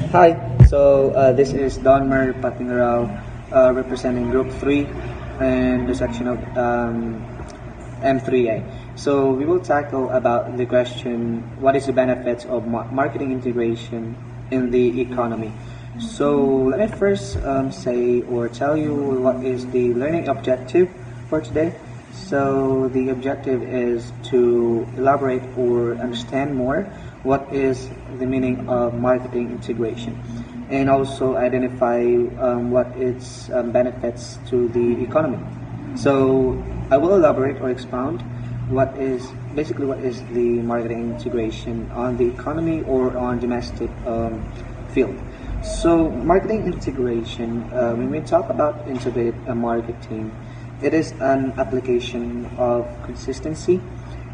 Hi, this is Donmer Patingarao, representing Group 3 and the section of M3A. So we will tackle about the question, what is the benefits of marketing integration in the economy? So let me first say or tell you what is the learning objective for today. So the objective is to elaborate or understand more what is the meaning of marketing integration and also identify what its benefits to the economy. So I will elaborate or expound what is the marketing integration on the economy or on domestic field. So marketing integration, when we talk about integrated marketing, it is an application of consistency.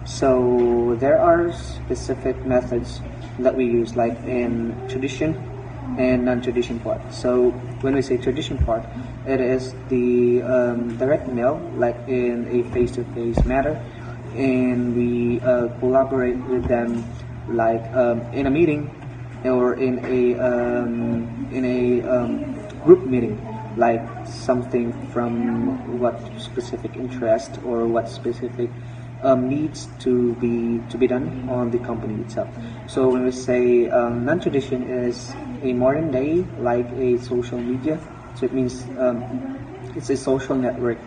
So there are specific methods that we use, like in tradition and non-tradition part. So when we say tradition part, it is the direct mail, like in a face-to-face matter, and we collaborate with them, like in a meeting or in a group meeting, like something from what specific interest or what specific needs to be done on the company itself. So when we say non-tradition is a modern day, like a social media, so it means it's a social network,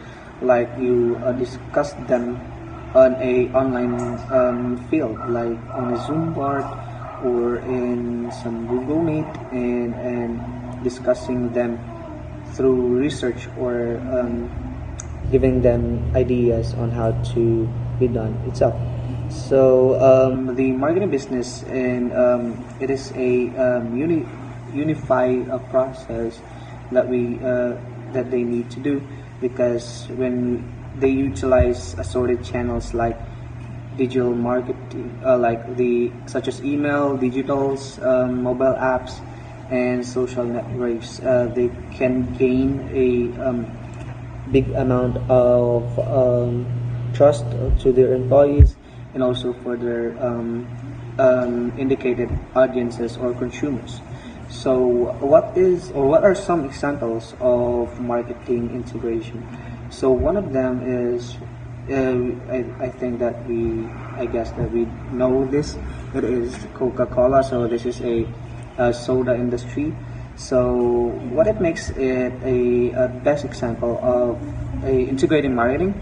like you discuss them on a online field, like on a Zoom board or in some Google Meet, and discussing them through research or giving them ideas on how to be done itself. So the marketing business, and it is a unified process that that they need to do, because when they utilize assorted channels like digital marketing, such as email, digitals, mobile apps, and social networks, they can gain a big amount of trust to their employees and also for their indicated audiences or consumers. So what are some examples of marketing integration? So one of them is I think that I guess that we know this. It is Coca-Cola. So this is a soda industry. So what it makes it a best example of a integrated marketing?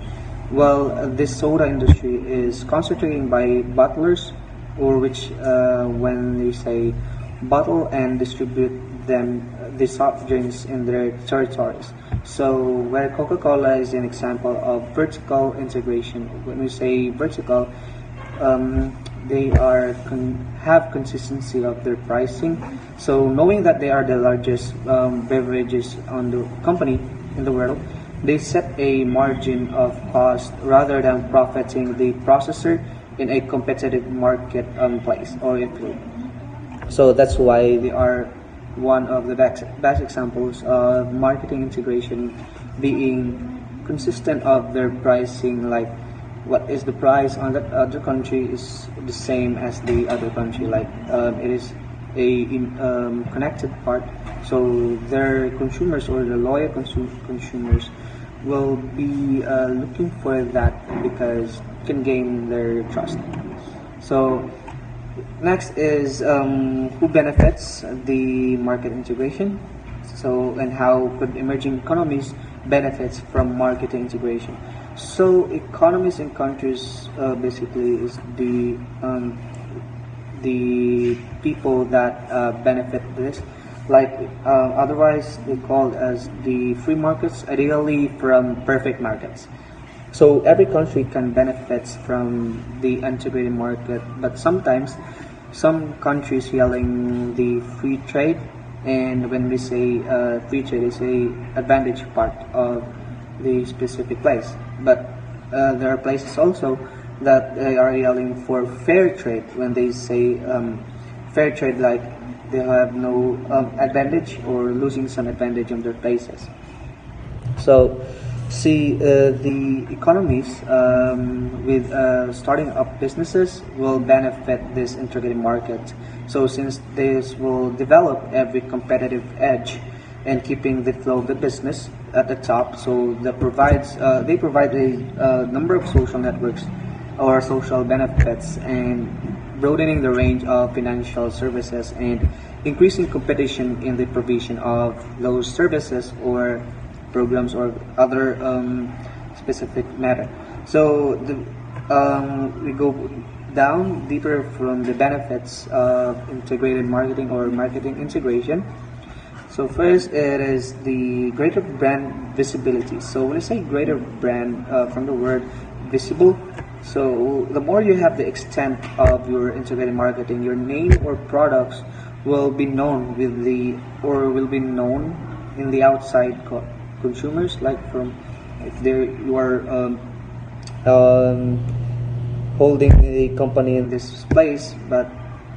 Well, this soda industry is concentrating by bottlers, or which when they say bottle and distribute them the soft drinks in their territories. So where Coca-Cola is an example of vertical integration. When we say vertical, they have consistency of their pricing. So knowing that they are the largest beverages on the company in the world, they set a margin of cost rather than profiting the processor in a competitive market place or field. So that's why they are one of the best examples of marketing integration, being consistent of their pricing, like what is the price on that other country is the same as the other country, like it is a connected part. So their consumers or the loyal consumers will be looking for that because it can gain their trust. So next is who benefits the market integration. So, and how could emerging economies benefits from market integration? So economies and countries basically is the people that benefit this. Like otherwise they called as the free markets, ideally from perfect markets. So every country can benefit from the integrated market, but sometimes some countries yelling the free trade, and when we say free trade, it's a advantage part of the specific place. But there are places also that they are yelling for fair trade when they say fair trade, like they have no advantage or losing some advantage on their places. So See, the economies with starting up businesses will benefit this integrated market. So, since this will develop every competitive edge and keeping the flow of the business at the top, so that provides they provide a number of social networks or social benefits and broadening the range of financial services and increasing competition in the provision of those services or programs or other specific matter. So we go down deeper from the benefits of integrated marketing or marketing integration. So first, it is the greater brand visibility. So when I say greater brand, from the word visible, so the more you have the extent of your integrated marketing, your name or products will be known with the or will be known in the outside consumers. Like from if there you are um, holding a company in this place, but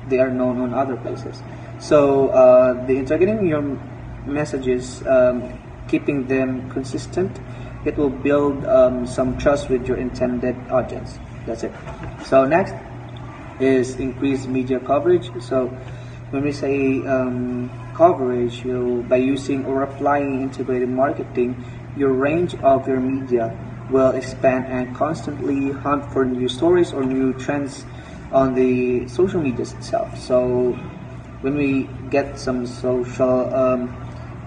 they are known on other places. So the integrating your messages, keeping them consistent, it will build some trust with your intended audience. That's it. So next is increased media coverage. So when we say coverage, by using or applying integrated marketing, your range of your media will expand and constantly hunt for new stories or new trends on the social media itself. So when we get some social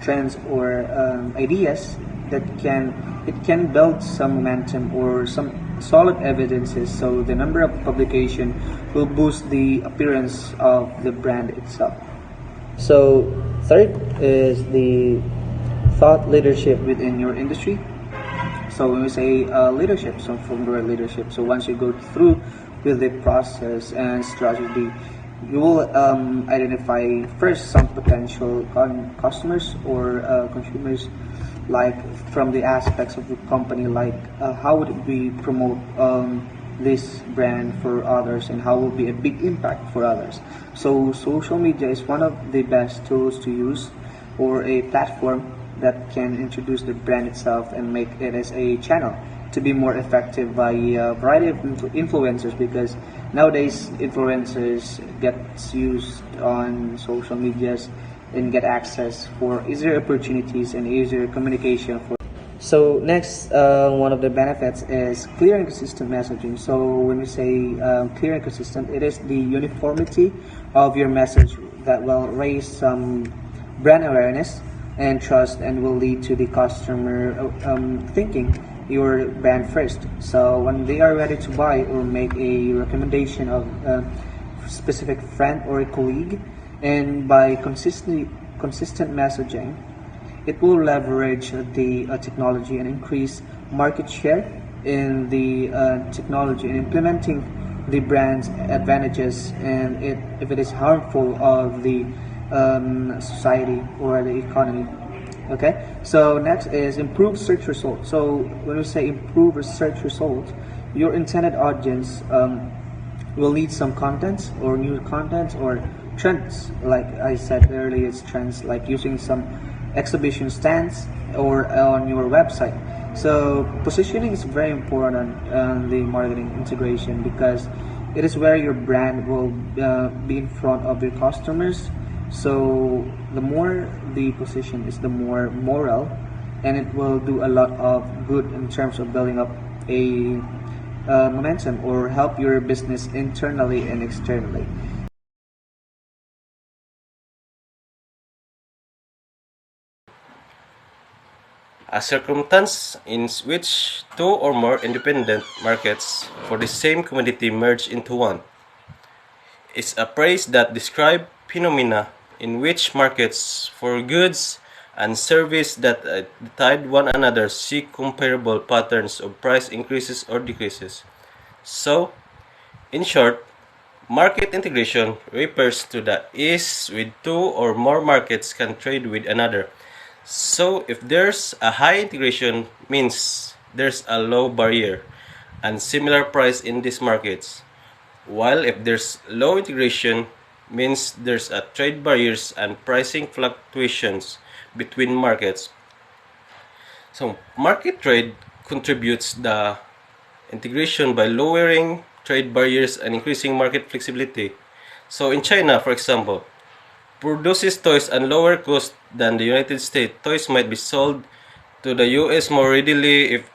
trends or ideas that can build some momentum or some solid evidences, so the number of publication will boost the appearance of the brand itself. So third is the thought leadership within your industry. So when we say leadership, so from the word leadership, so once you go through with the process and strategy, you will identify first some potential customers or consumers, like from the aspects of the company, like how would we promote this brand for others and how will be a big impact for others. So social media is one of the best tools to use or a platform that can introduce the brand itself and make it as a channel to be more effective by a variety of influencers, because nowadays influencers gets used on social medias and get access for easier opportunities and easier communication for. So next, one of the benefits is clear and consistent messaging. So when we say clear and consistent, it is the uniformity of your message that will raise some brand awareness and trust and will lead to the customer thinking your brand first. So when they are ready to buy or make a recommendation of a specific friend or a colleague, and by consistent messaging, it will leverage the technology and increase market share in the technology and implementing the brand's advantages, and if it is harmful of the society or the economy. Okay, so next is improve search results. So when we say improve search results, your intended audience will need some contents or new contents or trends. Like I said earlier, it's trends like using some exhibition stands or on your website. So positioning is very important in the marketing integration, because it is where your brand will be in front of your customers. So the more the position is, the more moral, and it will do a lot of good in terms of building up a momentum or help your business internally and externally. A circumstance in which two or more independent markets for the same commodity merge into one is a phrase that describes phenomena in which markets for goods and service that tide one another see comparable patterns of price increases or decreases. So, in short, market integration refers to the ease with two or more markets can trade with another. So if there's a high integration means there's a low barrier and similar price in these markets. While if there's low integration means there's a trade barriers and pricing fluctuations between markets. So market trade contributes the integration by lowering trade barriers and increasing market flexibility. So in China, for example, produces toys at lower cost than the United States. Toys might be sold to the US more readily if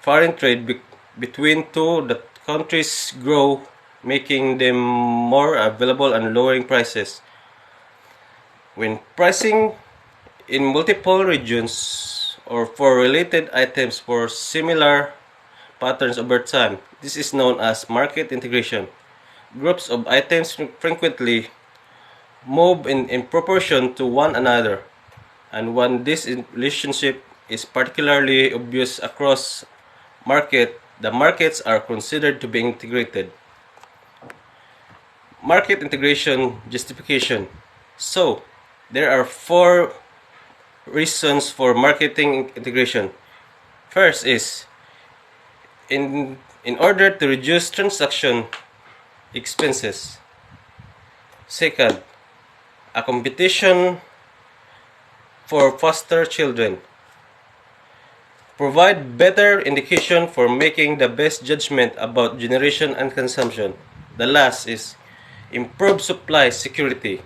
foreign trade between the countries grow, making them more available and lowering prices. When pricing in multiple regions or for related items for similar patterns over time, this is known as market integration. Groups of items frequently move in proportion to one another, and when this relationship is particularly obvious across the markets are considered to be integrated. Market integration justification. So, there are four reasons for marketing integration. First is in order to reduce transaction expenses. Second, a competition for foster children. Provide better indication for making the best judgment about generation and consumption. The last is improve supply security.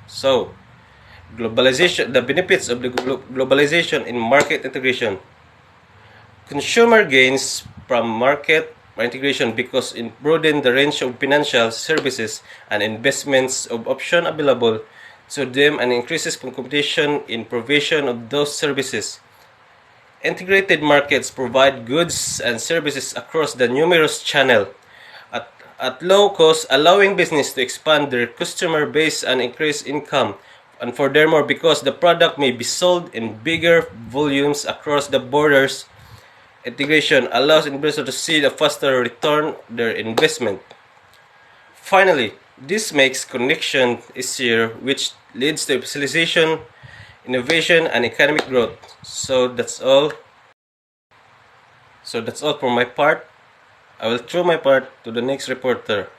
So, globalization, the benefits of the globalization in market integration. Consumer gains from market integration because it broadens the range of financial services and investments of options available to them and increases competition in provision of those services. Integrated markets provide goods and services across the numerous channels at low cost, allowing business to expand their customer base and increase income. And furthermore, because the product may be sold in bigger volumes across the borders, integration allows investors to see a faster return their investment. Finally, this makes connection easier, which leads to specialization, innovation, and economic growth. So that's all. For my part. I will throw my part to the next reporter,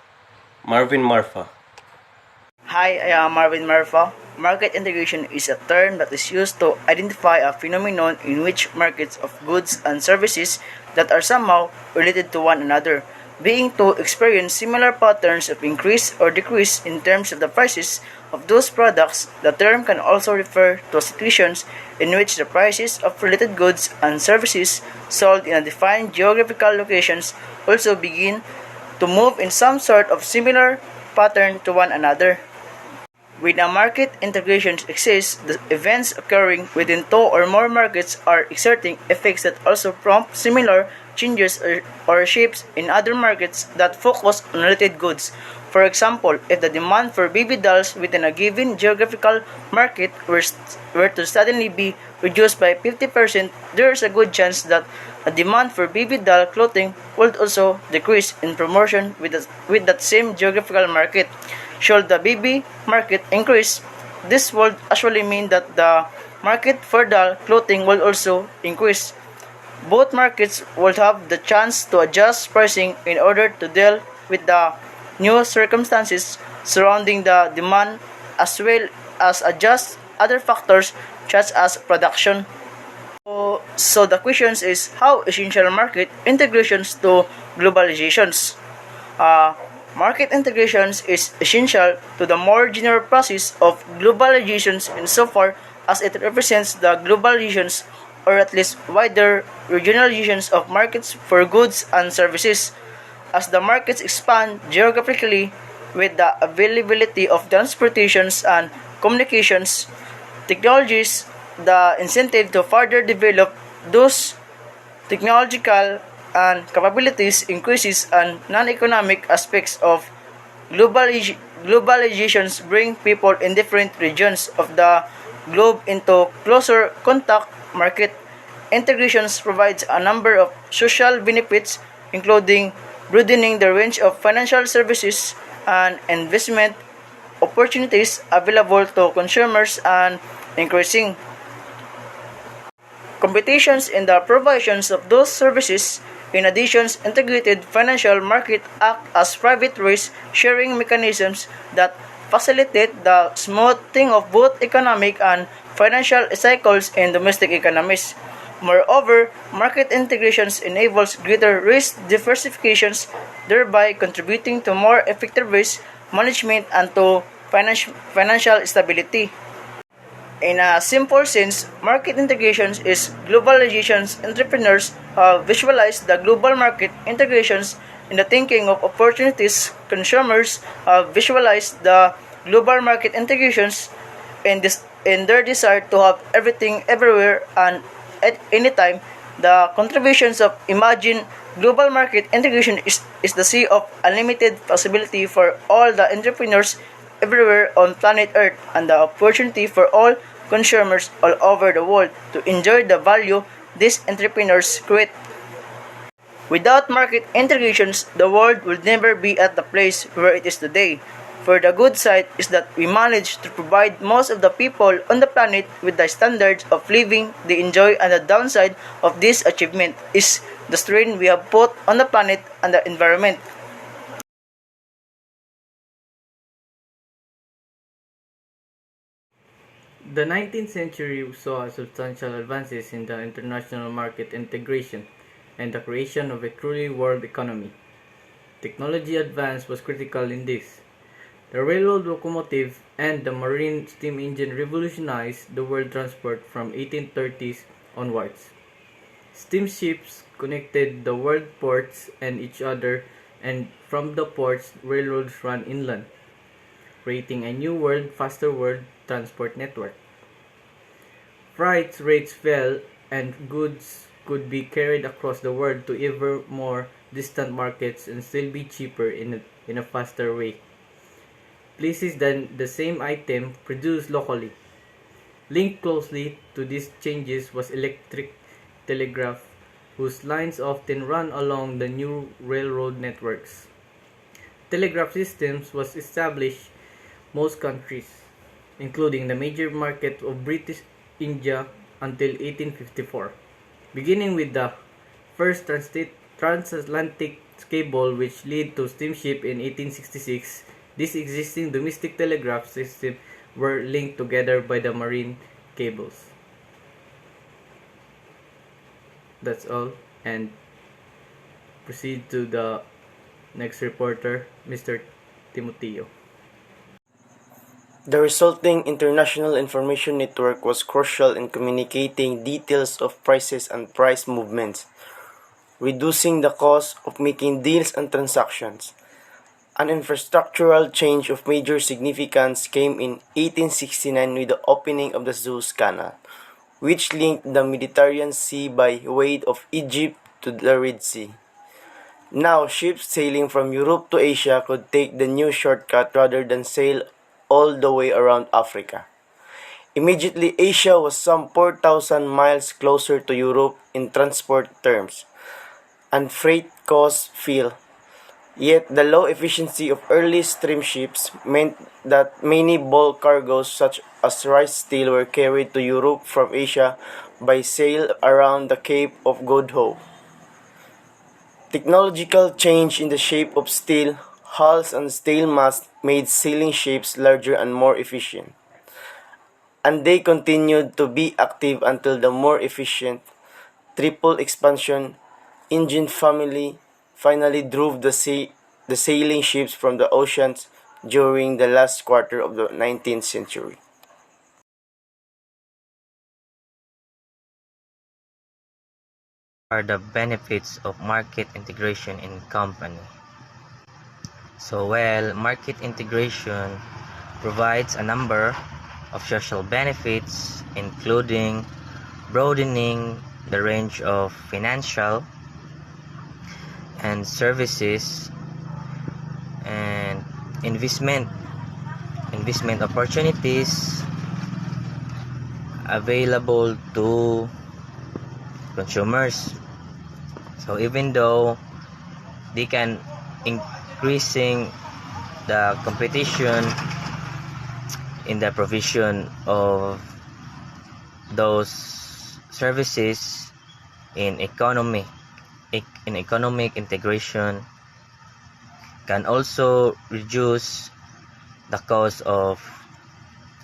Marvin Marfa. Hi, I am Marvin Marfa. Market integration is a term that is used to identify a phenomenon in which markets of goods and services that are somehow related to one another, being to experience similar patterns of increase or decrease in terms of the prices of those products. The term can also refer to situations in which the prices of related goods and services sold in a defined geographical locations also begin to move in some sort of similar pattern to one another. When a market integration exists, the events occurring within two or more markets are exerting effects that also prompt similar changes or shifts in other markets that focus on related goods. For example, if the demand for baby dolls within a given geographical market were to suddenly be reduced by 50%, there is a good chance that a demand for baby doll clothing would also decrease in proportion with that same geographical market. Should the baby market increase, this would actually mean that the market for doll clothing will also increase. Both markets will have the chance to adjust pricing in order to deal with the new circumstances surrounding the demand as well as adjust other factors such as production. So the question is how essential market integrations to globalizations. Uh, Market integrations is essential to the more general process of globalizations insofar as it represents the globalizations or at least wider regionalizations of markets for goods and services. As the markets expand geographically with the availability of transportations and communications technologies, the incentive to further develop those technological and capabilities increases and non-economic aspects of globalizations bring people in different regions of the globe into closer contact. Market integrations provides a number of social benefits including broadening the range of financial services and investment opportunities available to consumers and increasing competitions in the provisions of those services. In addition, integrated financial markets act as private risk-sharing mechanisms that facilitate the smoothing of both economic and financial cycles in domestic economies. Moreover, market integrations enables greater risk diversifications, thereby contributing to more effective risk management and to financial stability. In a simple sense, market integrations is globalization's entrepreneurs visualize the global market integrations in the thinking of opportunities. Consumers visualize the global market integrations in their desire to have everything everywhere and at any time. The contributions of Imagine global market integration is the sea of unlimited possibility for all the entrepreneurs everywhere on planet Earth and the opportunity for all consumers all over the world to enjoy the value these entrepreneurs create. Without market integrations, the world will never be at the place where it is today. For the good side is that we manage to provide most of the people on the planet with the standards of living they enjoy, and the downside of this achievement is the strain we have put on the planet and the environment. The 19th century saw substantial advances in the international market integration and the creation of a truly world economy. Technology advance was critical in this. The railroad locomotive and the marine steam engine revolutionized the world transport from 1830s onwards. Steamships connected the world ports and each other, and from the ports, railroads ran inland, creating a new world, faster world transport network. Freight rates fell and goods could be carried across the world to ever more distant markets and still be cheaper in a faster way. Places than the same item produced locally. Linked closely to these changes was electric telegraph, whose lines often run along the new railroad networks. Telegraph systems was established most countries, including the major market of British India until 1854, beginning with the first transatlantic cable which led to steamship in 1866. These existing domestic telegraph systems were linked together by the marine cables. That's all, and proceed to the next reporter, Mr. Timoteo. The resulting international information network was crucial in communicating details of prices and price movements, reducing the cost of making deals and transactions. An infrastructural change of major significance came in 1869 with the opening of the Suez Canal, which linked the Mediterranean Sea by way of Egypt to the Red Sea. Now, ships sailing from Europe to Asia could take the new shortcut rather than sail all the way around Africa. Immediately, Asia was some 4,000 miles closer to Europe in transport terms, and freight costs fell. Yet, the low efficiency of early steamships meant that many bulk cargoes such as rice steel were carried to Europe from Asia by sail around the Cape of Good Hope. Technological change in the shape of steel hulls and steel masts made sailing ships larger and more efficient, and they continued to be active until the more efficient triple expansion engine family finally drove the sailing ships from the oceans during the last quarter of the 19th century. Are the benefits of market integration in company? So, market integration provides a number of social benefits, including broadening the range of financial and services and investment opportunities available to consumers. So even though they can increasing the competition in the provision of those services in economic integration can also reduce the cost of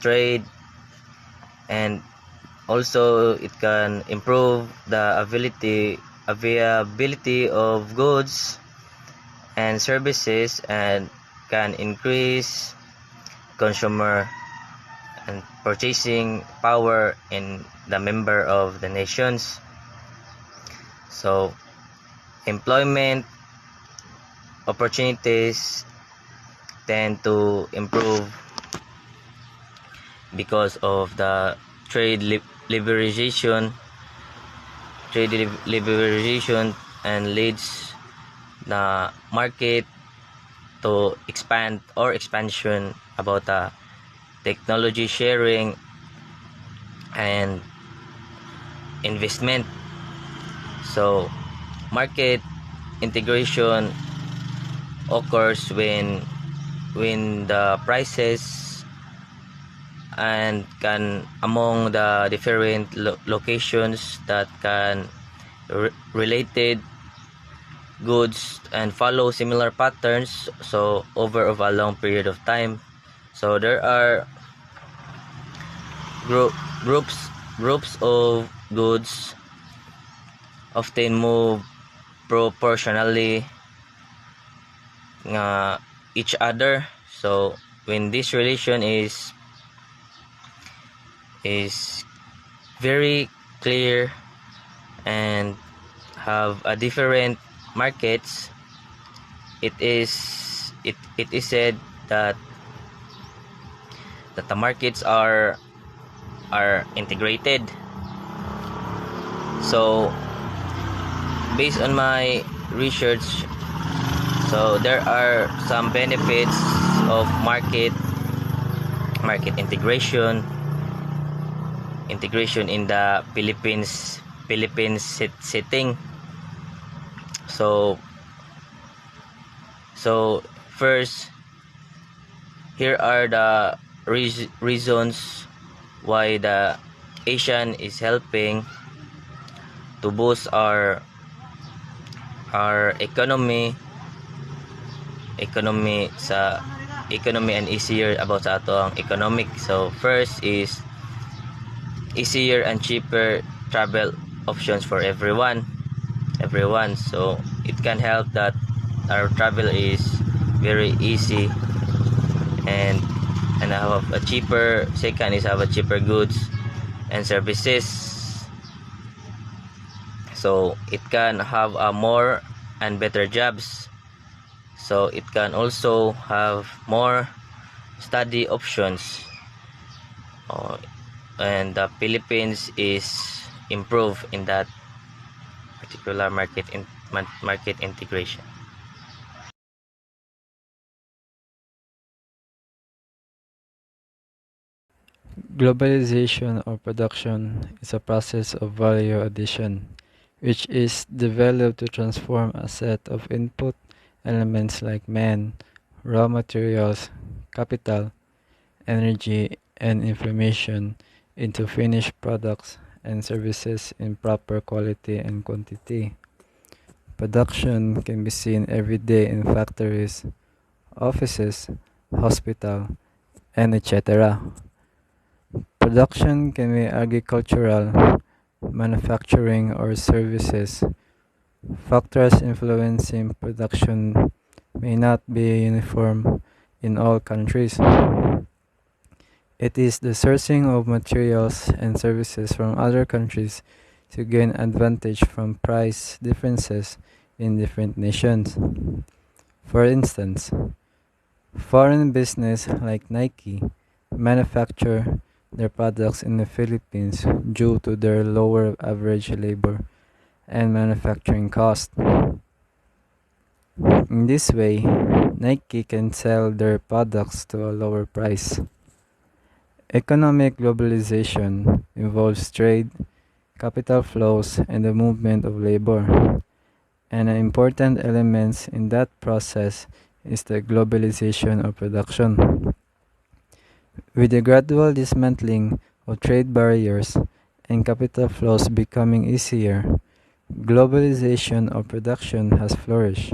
trade and also it can improve the availability of goods and services, and can increase consumer and purchasing power in the member of the nations. So employment opportunities tend to improve because of the trade liberalization and leads the market to expand or expansion about the technology sharing and investment. So market integration occurs when the prices and can among the different locations that can related goods and follow similar patterns, so over of a long period of time. So there are group, groups of goods often move proportionally each other. So when this relation is very clear and have a different markets, it is said that the markets are integrated. So based on my research, so there are some benefits of market integration in the Philippines setting. So first, here are the reasons why the ASEAN is helping to boost our economy and easier about sa atong economic. So first is easier and cheaper travel options for everyone. So it can help that our travel is very easy, and have a cheaper. Second is have a cheaper goods and services, so it can have a more and better jobs. So it can also have more study options, and the Philippines is improved in that particular market integration. Globalization or production is a process of value addition, which is developed to transform a set of input elements like men, raw materials, capital, energy, and information into finished products and services in proper quality and quantity. Production can be seen every day in factories, offices, hospital, and etc. Production can be agricultural, manufacturing, or services. Factors influencing production may not be uniform in all countries. It is the sourcing of materials and services from other countries to gain advantage from price differences in different nations. For instance, foreign business like Nike manufacture their products in the Philippines due to their lower average labor and manufacturing cost. In this way, Nike can sell their products to a lower price. Economic globalization involves trade, capital flows, and the movement of labor. And an important element in that process is the globalization of production. With the gradual dismantling of trade barriers and capital flows becoming easier, globalization of production has flourished.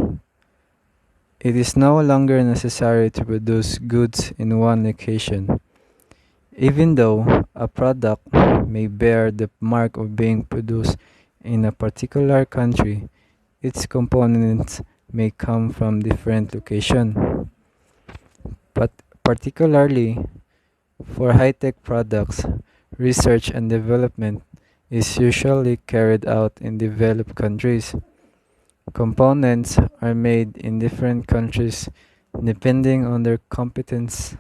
It is no longer necessary to produce goods in one location. Even though a product may bear the mark of being produced in a particular country, its components may come from different locations. But particularly for high-tech products, research and development is usually carried out in developed countries. Components are made in different countries depending on their competence,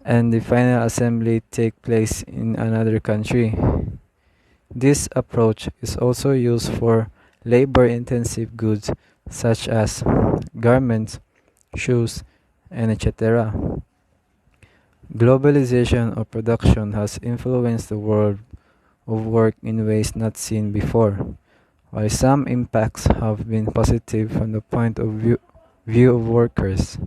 and the final assembly take place in another country. This approach is also used for labor-intensive goods such as garments, shoes, and etc. Globalization of production has influenced the world of work in ways not seen before. While some impacts have been positive from the point of view of workers,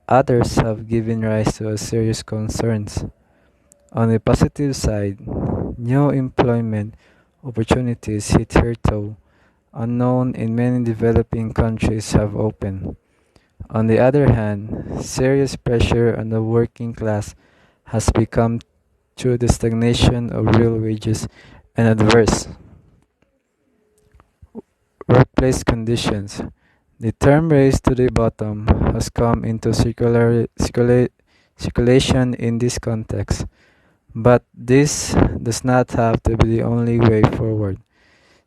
others have given rise to serious concerns. On the positive side, new employment opportunities hitherto unknown in many developing countries have opened. On the other hand, serious pressure on the working class has become through the stagnation of real wages and adverse workplace conditions. The term race to the bottom has come into circulation in this context, but this does not have to be the only way forward,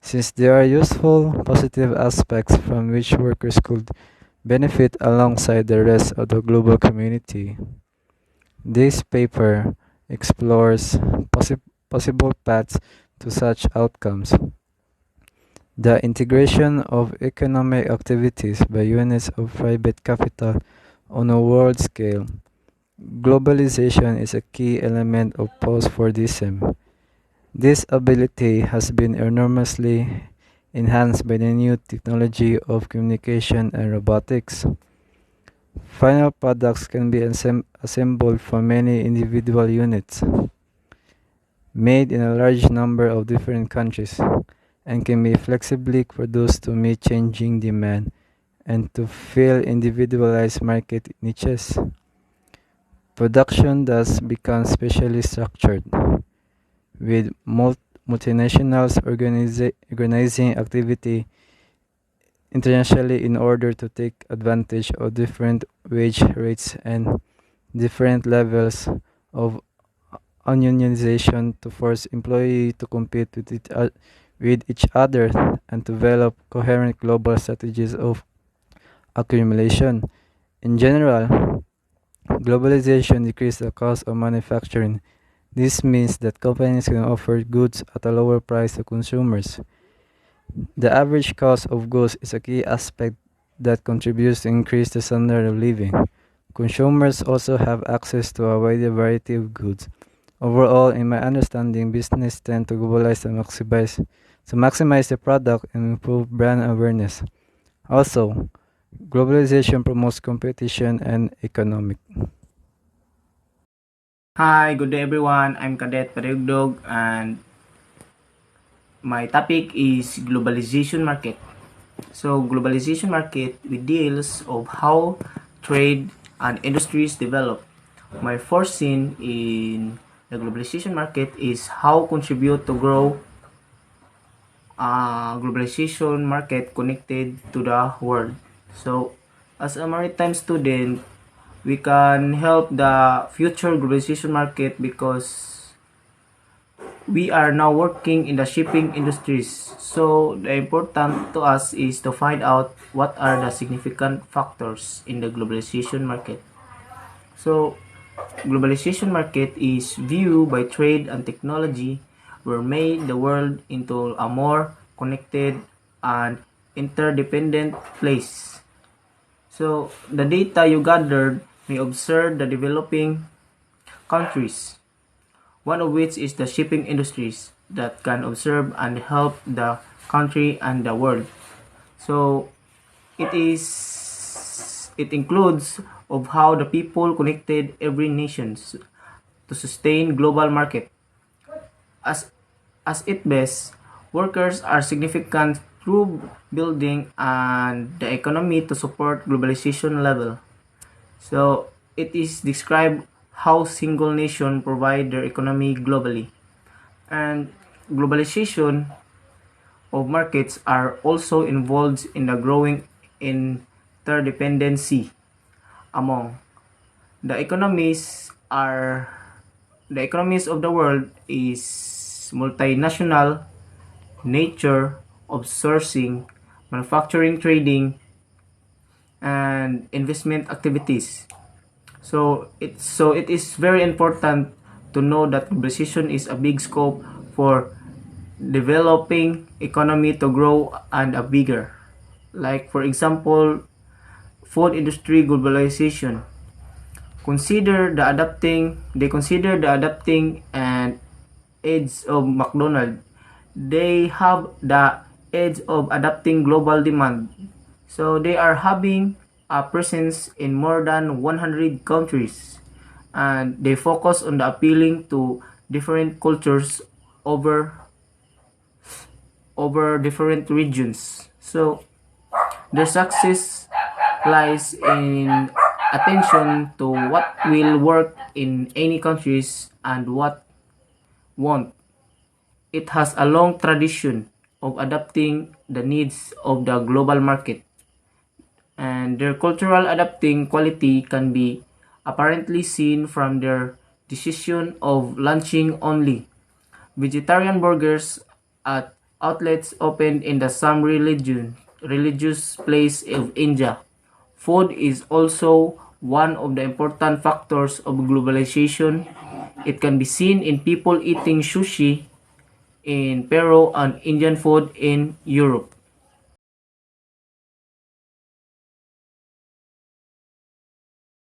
since there are useful, positive aspects from which workers could benefit alongside the rest of the global community. This paper explores possible paths to such outcomes. The integration of economic activities by units of private capital on a world scale. Globalization is a key element of post-Fordism. This ability has been enormously enhanced by the new technology of communication and robotics. Final products can be assembled from many individual units, made in a large number of different countries, and can be flexibly produced to meet changing demand and to fill individualized market niches. Production thus becomes specially structured, with multinationals organizing activity internationally in order to take advantage of different wage rates and different levels of unionization to force employees to compete with each other and develop coherent global strategies of accumulation. In general, globalization decreases the cost of manufacturing. This means that companies can offer goods at a lower price to consumers. The average cost of goods is a key aspect that contributes to increase the standard of living. Consumers also have access to a wider variety of goods. Overall, in my understanding, business tend to globalize to maximize the product and improve brand awareness. Also, globalization promotes competition and economic. Hi, good day everyone. I'm Cadet Parigdog and my topic is globalization market. So globalization market with deals of how trade and industries develop. My first scene in the globalization market is how contribute to grow globalization market connected to the world. So as a maritime student, we can help the future globalization market because we are now working in the shipping industries. So the important to us is to find out what are the significant factors in the globalization market. So globalization market is viewed by trade and technology were made the world into a more connected and interdependent place. So the data you gathered may observe the developing countries, one of which is the shipping industries that can observe and help the country and the world. So it includes of how the people connected every nations to sustain global market. As as it best, workers are significant through building and the economy to support globalization level. So it is described how single nation provide their economy globally. And globalization of markets are also involved in the growing interdependency among the economies are the economies of the world is multinational nature of sourcing, manufacturing, trading, and investment activities. So it is very important to know that globalization is a big scope for developing economy to grow and a bigger. Like for example, food industry globalization. Consider the adapting and edge of McDonald's. They have the edge of adapting global demand. So they are having a presence in more than 100 countries and they focus on the appealing to different cultures over different regions. So their success lies in attention to what will work in any countries and what won't. It has a long tradition of adapting the needs of the global market, and their cultural adapting quality can be apparently seen from their decision of launching only vegetarian burgers at outlets opened in the some religious place of India. Food is also one of the important factors of globalization. It can be seen in people eating sushi in Peru and Indian food in Europe.